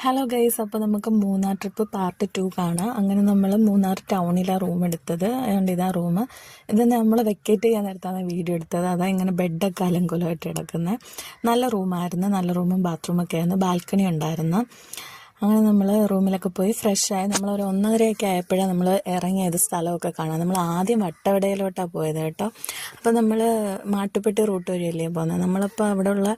Hello guys, അപ്പോൾ നമുക്ക് Munnar trip part 2 കാണാം. അങ്ങനെ നമ്മൾ മൂന്നാർ ടൗണിലാണ് റൂം എടുത്തത്. അതുകൊണ്ട് ഇതാ റൂം. ഇത് നമ്മൾ വെക്കേറ്റ് ചെയ്യാൻ നേരത്താണ് വീഡിയോ എടുത്തത്. അതാ ഇങ്ങനെ ബെഡൊക്കെ അലങ്കുലമായിട്ട് കിടക്കുന്നത്. നല്ല റൂമായിരുന്നു. നല്ല റൂമും ബാത്റൂമൊക്കെ ആയിരുന്നു. ബാൽക്കണി ഉണ്ടായിരുന്നു. അങ്ങനെ നമ്മൾ റൂമിലൊക്കെ പോയി ഫ്രഷായി. നമ്മളൊരു 1:30 ആയപ്പോഴാണ് നമ്മൾ ഇറങ്ങിയത്. സ്ഥലമൊക്കെ കാണാം. നമ്മൾ ആദ്യം വട്ടവടയിലോട്ടാണ് പോയത് കേട്ടോ. അപ്പോൾ നമ്മൾ മാട്ടുപ്പെട്ടി റൂട്ട് വഴിയല്ലേ പോകുന്നത്. നമ്മളപ്പോൾ അവിടെ ഉള്ള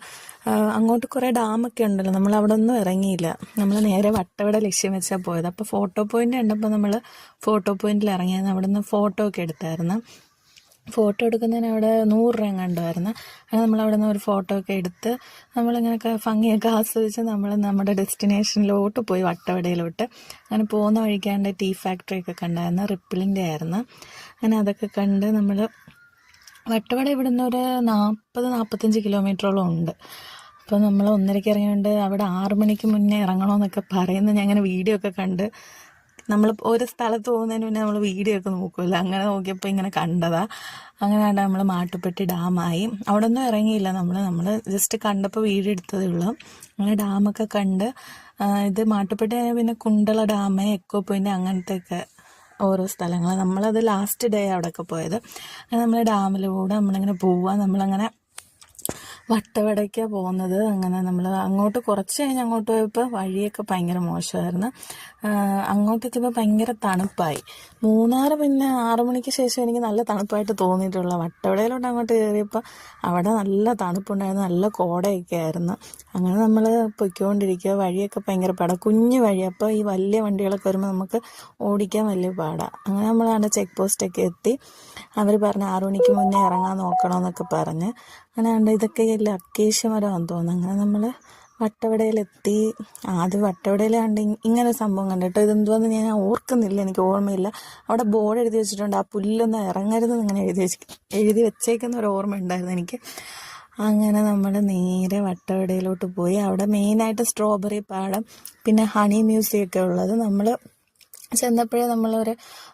അങ്ങോട്ട് കുറേ ഡാമൊക്കെ ഉണ്ടല്ലോ. നമ്മൾ അവിടെ ഒന്നും ഇറങ്ങിയില്ല. നമ്മൾ നേരെ വട്ടവട ലക്ഷ്യം വെച്ചാൽ പോയത്. അപ്പോൾ ഫോട്ടോ പോയിൻ്റ് കണ്ടപ്പോൾ നമ്മൾ ഫോട്ടോ പോയിന്റിൽ ഇറങ്ങിയത്. അവിടെ നിന്ന് ഫോട്ടോ ഒക്കെ എടുത്തായിരുന്നു. ഫോട്ടോ എടുക്കുന്നതിന് അവിടെ 100 രൂപ കണ്ടുമായിരുന്നു. അങ്ങനെ നമ്മളവിടെ നിന്ന് ഒരു ഫോട്ടോ ഒക്കെ എടുത്ത് നമ്മളിങ്ങനെയൊക്കെ ഭംഗിയൊക്കെ ആസ്വദിച്ച് നമ്മൾ നമ്മുടെ ഡെസ്റ്റിനേഷനിലോട്ട് പോയി, വട്ടവടയിലോട്ട്. അങ്ങനെ പോകുന്ന വഴിക്കാണ്ട് ടീ ഫാക്ടറിയൊക്കെ കണ്ടായിരുന്നു. റിപ്പിളിൻ്റെ ആയിരുന്നു. അങ്ങനെ അതൊക്കെ കണ്ട് നമ്മൾ വട്ടവട ഇവിടുന്ന് ഒരു 40-45 കിലോമീറ്ററോളം ഉണ്ട്. അപ്പോൾ നമ്മൾ 1:30 ഇറങ്ങിയോണ്ട് അവിടെ 6 മണിക്ക് മുന്നേ ഇറങ്ങണമെന്നൊക്കെ പറയുന്നത് ഞാൻ അങ്ങനെ വീഡിയോ ഒക്കെ കണ്ട്. നമ്മൾ ഒരു സ്ഥലത്ത് പോകുന്നതിന് മുന്നേ നമ്മൾ വീഡിയോ ഒക്കെ നോക്കുമല്ലോ. അങ്ങനെ നോക്കിയപ്പോൾ ഇങ്ങനെ കണ്ടതാ. അങ്ങനെ കണ്ടാൽ നമ്മൾ മാട്ടുപ്പെട്ടി ഡാമായി. അവിടെ ഒന്നും ഇറങ്ങിയില്ല. നമ്മൾ ജസ്റ്റ് കണ്ടപ്പോൾ വീഡിയോ എടുത്തതേ ഉള്ളൂ. അങ്ങനെ ഡാമൊക്കെ കണ്ട് ഇത് മാട്ടുപ്പെട്ടി പിന്നെ കുണ്ടള ഡാം, എക്കോ പോയിൻ്റ്, അങ്ങനത്തെയൊക്കെ ഓരോ സ്ഥലങ്ങൾ. നമ്മളത് ലാസ്റ്റ് ഡേ അവിടെയൊക്കെ പോയത്. അങ്ങനെ നമ്മൾ ഡാമിലൂടെ നമ്മളിങ്ങനെ പോവുക. നമ്മളങ്ങനെ വട്ടവടയ്ക്കാണ് പോകുന്നത്. അങ്ങനെ നമ്മൾ അങ്ങോട്ട് കുറച്ച് കഴിഞ്ഞ് അങ്ങോട്ട് പോയപ്പോൾ വഴിയൊക്കെ ഭയങ്കര മോശമായിരുന്നു. അങ്ങോട്ട് എത്തിയപ്പോൾ ഭയങ്കര തണുപ്പായി. മൂന്നാർ പിന്നെ 6 മണിക്ക് ശേഷം എനിക്ക് നല്ല തണുപ്പായിട്ട് തോന്നിയിട്ടുള്ള. വട്ടവടയിലോട്ട് അങ്ങോട്ട് കയറിയപ്പോൾ അവിടെ നല്ല തണുപ്പുണ്ടായിരുന്നു. നല്ല കോടയൊക്കെ ആയിരുന്നു. അങ്ങനെ നമ്മൾ പൊയ്ക്കൊണ്ടിരിക്കുക. വഴിയൊക്കെ ഭയങ്കര പാടാണ്. കുഞ്ഞു വഴി. അപ്പോൾ ഈ വലിയ വണ്ടികളൊക്കെ വരുമ്പോൾ നമുക്ക് ഓടിക്കാൻ വലിയ പാടാണ്. അങ്ങനെ നമ്മളാണ് ചെക്ക് പോസ്റ്റൊക്കെ എത്തി. അവർ പറഞ്ഞ് 6 മണിക്ക് മുന്നേ ഇറങ്ങാൻ നോക്കണമെന്നൊക്കെ പറഞ്ഞ്. അങ്ങനെ ഉണ്ട്. ഇതൊക്കെ അക്കേഷ്യ മരമാണെന്ന് തോന്നുന്നു. അങ്ങനെ നമ്മൾ വട്ടവടയിലെത്തി. ആദ്യം വട്ടവടയിൽ കണ്ട് ഇങ്ങനെ സംഭവം കണ്ടിട്ടോ. ഇതെന്തുവെന്ന് ഞാൻ ഓർക്കുന്നില്ല, എനിക്ക് ഓർമ്മയില്ല. അവിടെ ബോർഡ് എഴുതി വെച്ചിട്ടുണ്ട്. ആ പുല്ലൊന്നും ഇറങ്ങരുതെന്ന് ഇങ്ങനെ എഴുതി വെച്ചേക്കുന്ന ഒരു ഓർമ്മ ഉണ്ടായിരുന്നു എനിക്ക്. അങ്ങനെ നമ്മൾ നേരെ വട്ടവടയിലോട്ട് പോയി. അവിടെ മെയിനായിട്ട് സ്ട്രോബെറി പാടം, പിന്നെ ഹണി മ്യൂസിയം ഒക്കെ ഉള്ളത്. നമ്മൾ ചെന്നപ്പോഴേ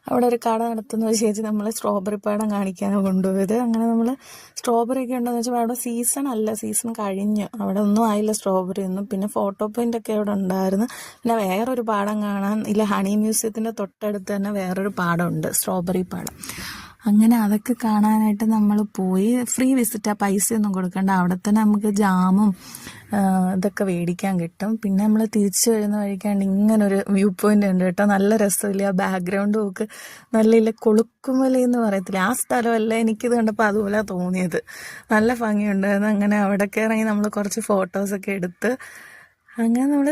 അവിടെ ഒരു കട നടത്തുന്ന ഒരു ചേച്ചി നമ്മളെ സ്ട്രോബെറി പാടം കാണിക്കാനാണ് കൊണ്ടുപോയത്. അങ്ങനെ നമ്മൾ സ്ട്രോബെറി ഒക്കെ ഉണ്ടോയെന്ന് വെച്ചാൽ അവിടെ സീസൺ കഴിഞ്ഞു. അവിടെ ഒന്നും ആയില്ല സ്ട്രോബെറി ഒന്നും. പിന്നെ ഫോട്ടോ പോയിൻ്റ് ഒക്കെ അവിടെ ഉണ്ടായിരുന്നു. പിന്നെ വേറൊരു പാടം കാണാൻ ഇല്ല. ഹണി മ്യൂസിയത്തിൻ്റെ തൊട്ടടുത്ത് തന്നെ വേറൊരു പാടമുണ്ട്, സ്ട്രോബെറി പാടം. അങ്ങനെ അതൊക്കെ കാണാനായിട്ട് നമ്മൾ പോയി. ഫ്രീ വിസിറ്റാണ്, പൈസയൊന്നും കൊടുക്കണ്ട. അവിടെ തന്നെ നമുക്ക് ജാമും ഇതൊക്കെ മേടിക്കാൻ കിട്ടും. പിന്നെ നമ്മൾ തിരിച്ചു വരുന്ന വഴിക്കാണ്ട് ഇങ്ങനൊരു വ്യൂ പോയിൻ്റ് ഉണ്ട് കേട്ടോ. നല്ല രസമില്ല. ആ ബാക്ക്ഗ്രൗണ്ട് നോക്ക്. നല്ല കൊളുക്കുമല എന്ന് പറയത്തില്ല, ആ സ്ഥലമല്ല. എനിക്കിത് കണ്ടപ്പോൾ അതുപോലെ തോന്നിയത്. നല്ല ഭംഗിയുണ്ടായിരുന്നു. അങ്ങനെ അവിടെയൊക്കെ ഇറങ്ങി നമ്മൾ കുറച്ച് ഫോട്ടോസൊക്കെ എടുത്ത് അങ്ങനെ നമ്മൾ